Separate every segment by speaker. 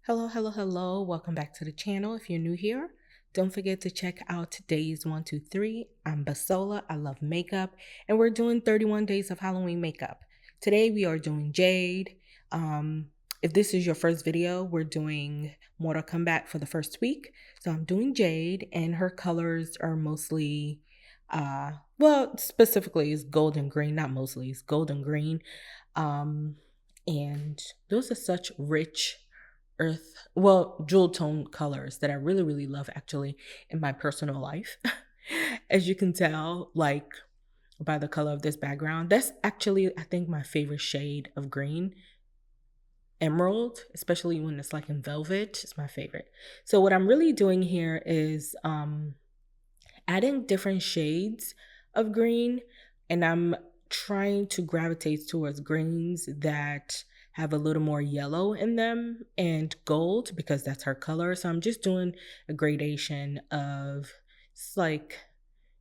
Speaker 1: Hello, hello, hello. Welcome back to the channel. If you're new here, don't forget to check out days 1, 2, 3. I'm Basola. I love makeup, and we're doing 31 days of Halloween makeup. Today we are doing Jade. If this is your first video, we're doing Mortal Kombat for the first week. So I'm doing Jade, and her colors are mostly, specifically is golden green, not mostly, it's golden green. And those are such rich jewel tone colors that I really, really love actually in my personal life. As you can tell, like by the color of this background, that's actually, I think, my favorite shade of green. Emerald, especially when it's like in velvet, is my favorite. So what I'm really doing here is adding different shades of green, and I'm trying to gravitate towards greens that have a little more yellow in them and gold because that's her color. So I'm just doing a gradation of like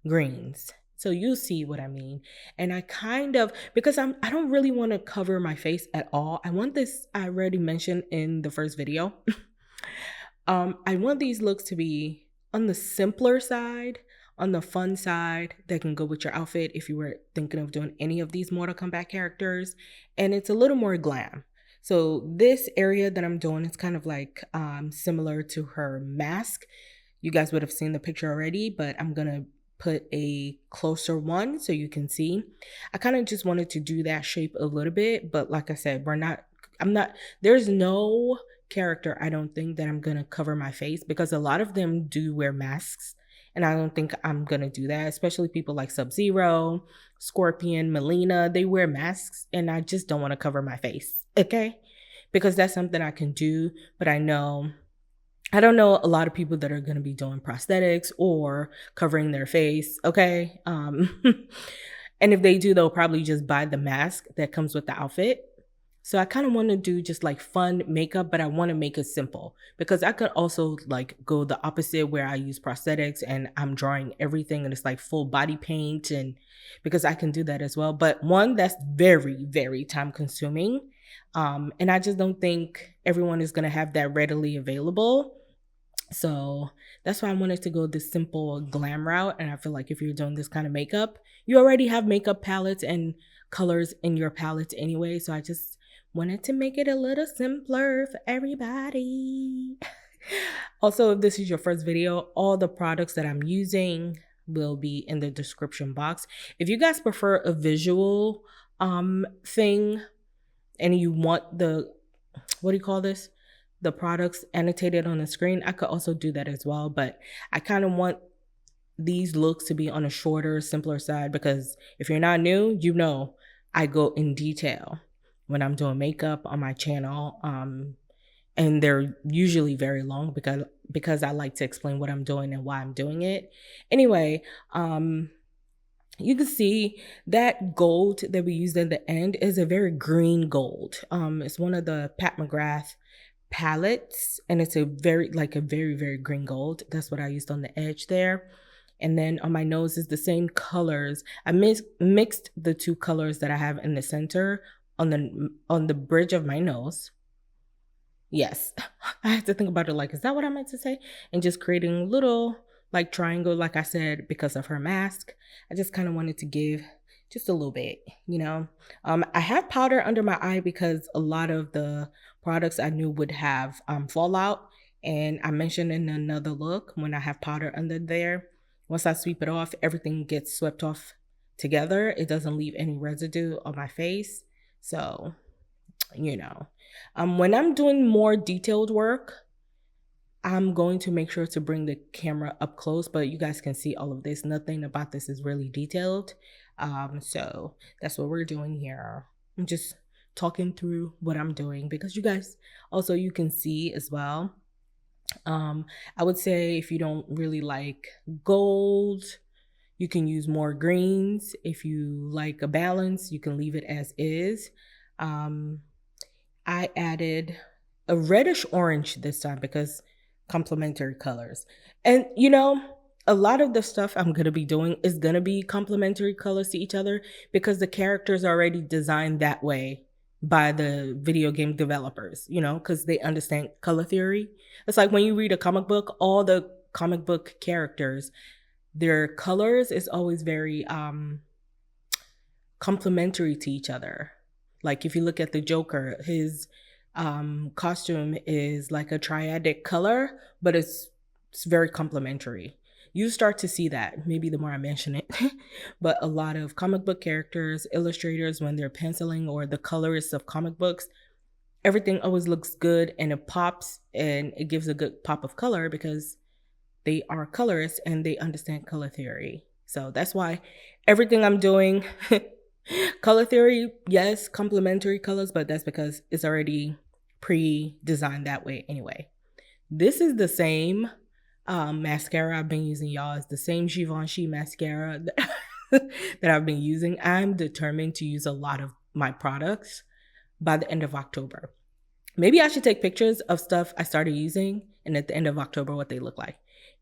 Speaker 1: greens. So you see what I mean. And I kind of, because I don't really want to cover my face at all. I want this, I already mentioned in the first video. I want these looks to be on the simpler side, on the fun side that can go with your outfit if you were thinking of doing any of these Mortal Kombat characters. And it's a little more glam. So this area that I'm doing is kind of like similar to her mask. You guys would have seen the picture already, but I'm going to put a closer one so you can see. I kind of just wanted to do that shape a little bit, but like I said, there's no character I don't think that I'm gonna cover my face, because a lot of them do wear masks, and I don't think I'm gonna do that, especially people like Sub-Zero, Scorpion, Melina. They wear masks and I just don't want to cover my face, okay? Because that's something I can do, but I don't know a lot of people that are going to be doing prosthetics or covering their face, okay? And if they do, they'll probably just buy the mask that comes with the outfit. So I kind of want to do just like fun makeup, but I want to make it simple, because I could also like go the opposite where I use prosthetics and I'm drawing everything and it's like full body paint, and because I can do that as well. But one, that's very, very time consuming. And I just don't think everyone is going to have that readily available. So that's why I wanted to go this simple glam route. And I feel like if you're doing this kind of makeup, you already have makeup palettes and colors in your palettes anyway. So I just wanted to make it a little simpler for everybody. Also, if this is your first video, all the products that I'm using will be in the description box. If you guys prefer a visual thing and you want the, what do you call this? The products annotated on the screen, I could also do that as well. But I kind of want these looks to be on a shorter, simpler side, because if you're not new, you know I go in detail when I'm doing makeup on my channel. And they're usually very long because I like to explain what I'm doing and why I'm doing it. Anyway, you can see that gold that we used at the end is a very green gold. It's one of the Pat McGrath palettes, and it's a very, very green gold. That's what I used on the edge there. And then on my nose is the same colors. I mixed the two colors that I have in the center on the bridge of my nose. Yes, I have to think about it like, is that what I meant to say? And just creating little like triangle, like I said, because of her mask. I just kind of wanted to give just a little bit, you know. I have powder under my eye because a lot of the products I knew would have fallout. And I mentioned in another look, when I have powder under there, once I sweep it off, everything gets swept off together. It doesn't leave any residue on my face. So, you know, when I'm doing more detailed work, I'm going to make sure to bring the camera up close, but you guys can see all of this. Nothing about this is really detailed. So that's what we're doing here. I'm just talking through what I'm doing because you guys also, you can see as well. I would say if you don't really like gold, you can use more greens. If you like a balance, you can leave it as is. I added a reddish orange this time because complementary colors. And you know, a lot of the stuff I'm going to be doing is going to be complementary colors to each other because the characters are already designed that way. by the video game developers, you know, because they understand color theory. It's like when you read a comic book, all the comic book characters, their colors is always very complementary to each other. Like if you look at the Joker, his costume is like a triadic color, but it's very complementary. You start to see that maybe the more I mention it, but a lot of comic book characters, illustrators, when they're penciling, or the colorists of comic books, everything always looks good and it pops and it gives a good pop of color because they are colorists and they understand color theory. So that's why everything I'm doing, color theory, yes, complementary colors, but that's because it's already pre-designed that way anyway. This is the same mascara I've been using, y'all. It's the same Givenchy mascara that I've been using. I'm determined to use a lot of my products by the end of October. Maybe I should take pictures of stuff I started using and at the end of October what they look like.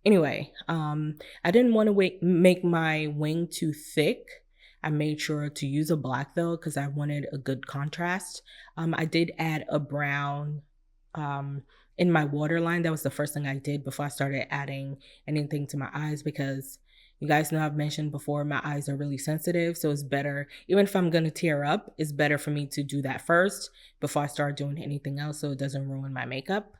Speaker 1: Anyway, I didn't want to make my wing too thick. I made sure to use a black though because I wanted a good contrast. I did add a brown in my waterline. That was the first thing I did before I started adding anything to my eyes, because you guys know I've mentioned before, my eyes are really sensitive. So it's better, even if I'm going to tear up, it's better for me to do that first before I start doing anything else so it doesn't ruin my makeup.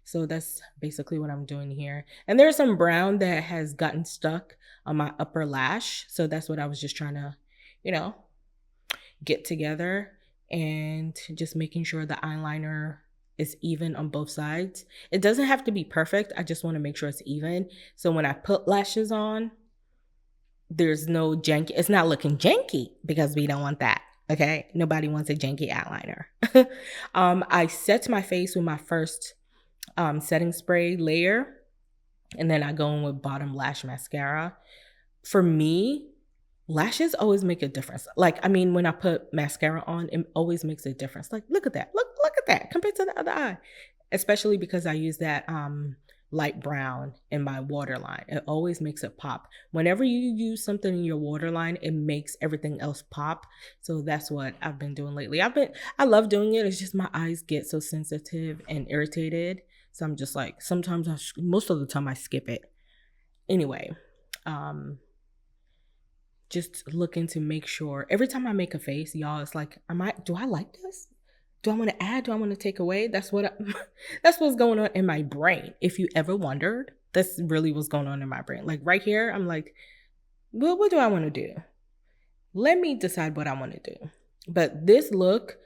Speaker 1: So that's basically what I'm doing here. And there's some brown that has gotten stuck on my upper lash. So that's what I was just trying to, you know, get together, and just making sure the eyeliner is even on both sides. It doesn't have to be perfect. I just want to make sure it's even. So when I put lashes on, there's no janky. It's not looking janky because we don't want that. Okay. Nobody wants a janky eyeliner. I set my face with my first setting spray layer, and then I go in with bottom lash mascara. For me, lashes always make a difference. Like, I mean, when I put mascara on, it always makes a difference. Like, look at that. Look at that compared to the other eye. Especially because I use that light brown in my waterline. It always makes it pop. Whenever you use something in your waterline, it makes everything else pop. So that's what I've been doing lately. I love doing it. It's just my eyes get so sensitive and irritated. So I'm just like, sometimes most of the time I skip it. Anyway, just looking to make sure every time I make a face, y'all, it's like, do I like this? Do I want to add? Do I want to take away? That's what's going on in my brain. If you ever wondered, that's really what's going on in my brain. Like right here, I'm like, well, what do I want to do? Let me decide what I want to do. But this look,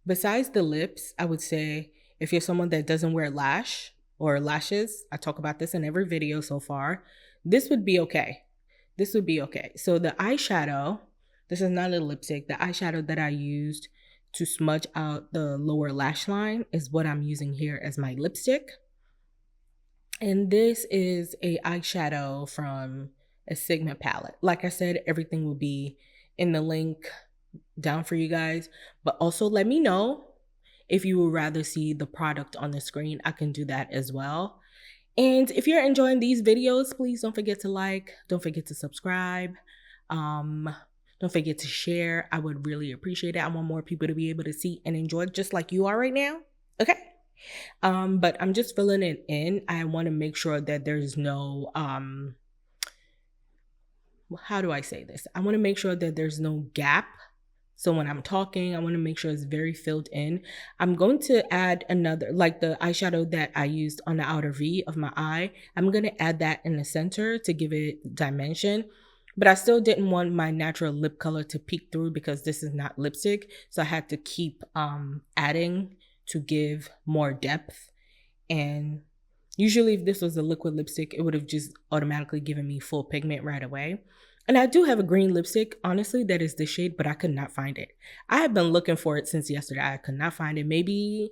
Speaker 1: besides the lips, I would say if you're someone that doesn't wear lash or lashes, I talk about this in every video so far, this would be okay. This would be okay. So the eyeshadow, this is not a lipstick. The eyeshadow that I used to smudge out the lower lash line is what I'm using here as my lipstick. And this is a eyeshadow from a Sigma palette. Like I said, everything will be in the link down for you guys. But also let me know if you would rather see the product on the screen. I can do that as well. And if you're enjoying these videos, please don't forget to like, don't forget to subscribe. Don't forget to share. I would really appreciate it. I want more people to be able to see and enjoy just like you are right now. Okay. But I'm just filling it in. I want to make sure that there's no, how do I say this? I want to make sure that there's no gap. So when I'm talking, I want to make sure it's very filled in. I'm going to add another, like the eyeshadow that I used on the outer V of my eye. I'm going to add that in the center to give it dimension. But I still didn't want my natural lip color to peek through because this is not lipstick. So I had to keep adding to give more depth. And usually if this was a liquid lipstick, it would have just automatically given me full pigment right away. And I do have a green lipstick, honestly, that is this shade, but I could not find it. I have been looking for it since yesterday. I could not find it. Maybe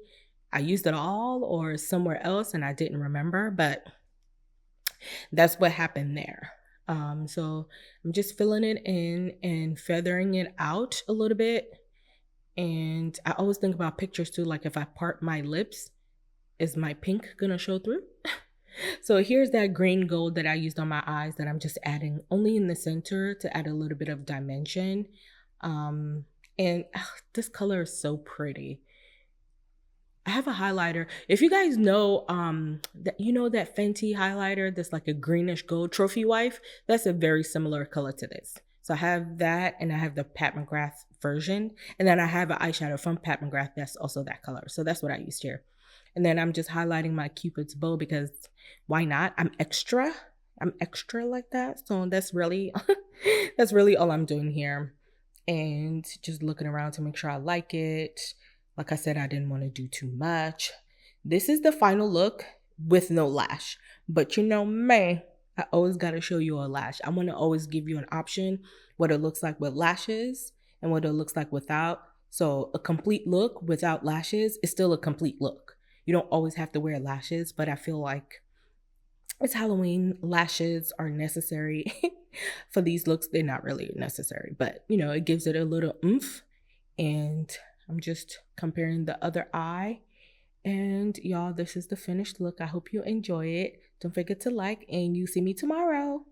Speaker 1: I used it all or somewhere else and I didn't remember, but that's what happened there. So I'm just filling it in and feathering it out a little bit. And I always think about pictures too, like if I part my lips, is my pink gonna show through? So here's that green gold that I used on my eyes that I'm just adding only in the center to add a little bit of dimension. And this color is so pretty. I have a highlighter. If you guys know, that you know that Fenty highlighter that's like a greenish gold, Trophy Wife, that's a very similar color to this. So I have that, and I have the Pat McGrath version, and then I have an eyeshadow from Pat McGrath that's also that color. So that's what I used here. And then I'm just highlighting my Cupid's bow because why not? I'm extra. I'm extra like that. So that's really that's really all I'm doing here. And just looking around to make sure I like it. Like I said, I didn't want to do too much. This is the final look with no lash. But you know me, I always got to show you a lash. I want to always give you an option what it looks like with lashes and what it looks like without. So a complete look without lashes is still a complete look. You don't always have to wear lashes, but I feel like it's Halloween. Lashes are necessary for these looks. They're not really necessary, but you know, it gives it a little oomph. And I'm just comparing the other eye. And y'all, this is the finished look. I hope you enjoy it. Don't forget to like, and you see me tomorrow.